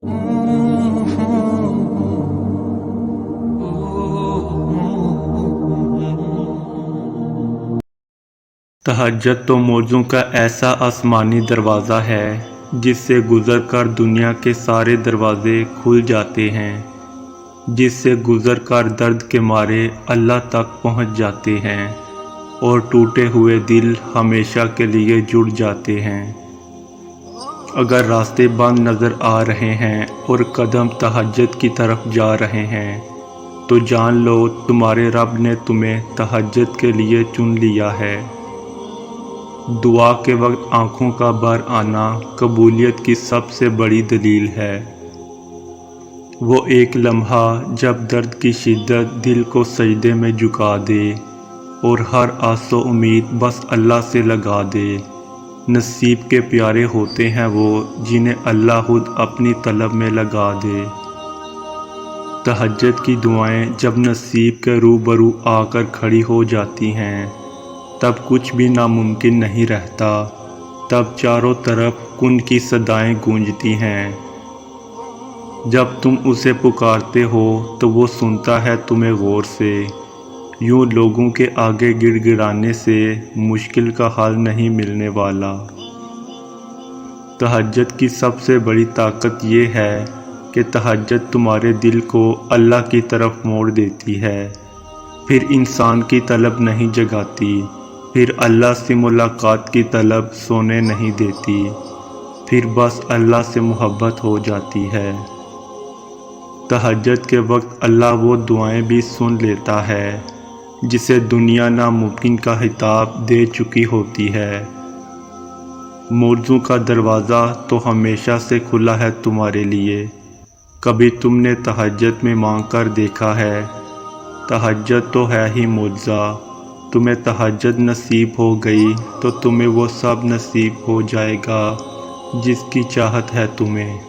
तहज्जुद तो मौजों का ऐसा आसमानी दरवाज़ा है जिससे गुज़र कर दुनिया के सारे दरवाज़े खुल जाते हैं, जिससे गुज़र कर दर्द के मारे अल्लाह तक पहुँच जाते हैं और टूटे हुए दिल हमेशा के लिए जुड़ जाते हैं। अगर रास्ते बंद नज़र आ रहे हैं और कदम तहज्जुद की तरफ जा रहे हैं तो जान लो तुम्हारे रब ने तुम्हें तहज्जुद के लिए चुन लिया है। दुआ के वक्त आँखों का भर आना कबूलियत की सबसे बड़ी दलील है। वो एक लम्हा जब दर्द की शिद्दत दिल को सजदे में झुका दे और हर आसो उम्मीद बस अल्लाह से लगा दे। नसीब के प्यारे होते हैं वो जिन्हें अल्लाह खुद अपनी तलब में लगा दे। तहज्जुद की दुआएं जब नसीब के रूबरू आकर खड़ी हो जाती हैं तब कुछ भी नामुमकिन नहीं रहता। तब चारों तरफ कुन की सदाएं गूंजती हैं। जब तुम उसे पुकारते हो तो वो सुनता है तुम्हें गौर से। यूं लोगों के आगे गिड़गिड़ाने से मुश्किल का हल नहीं मिलने वाला। तहज्जुद की सबसे बड़ी ताकत ये है कि तहज्जुद तुम्हारे दिल को अल्लाह की तरफ मोड़ देती है। फिर इंसान की तलब नहीं जगाती, फिर अल्लाह से मुलाकात की तलब सोने नहीं देती, फिर बस अल्लाह से मोहब्बत हो जाती है। तहज्जुद के वक्त अल्लाह वो दुआएं भी सुन लेता है जिसे दुनिया नामुमकिन का खिताब दे चुकी होती है। मौजों का दरवाज़ा तो हमेशा से खुला है तुम्हारे लिए। कभी तुमने तहज्जुद में मांग कर देखा है? तहज्जुद तो है ही मौजज़ा। तुम्हें तहज्जुद नसीब हो गई तो तुम्हें वो सब नसीब हो जाएगा जिसकी चाहत है तुम्हें।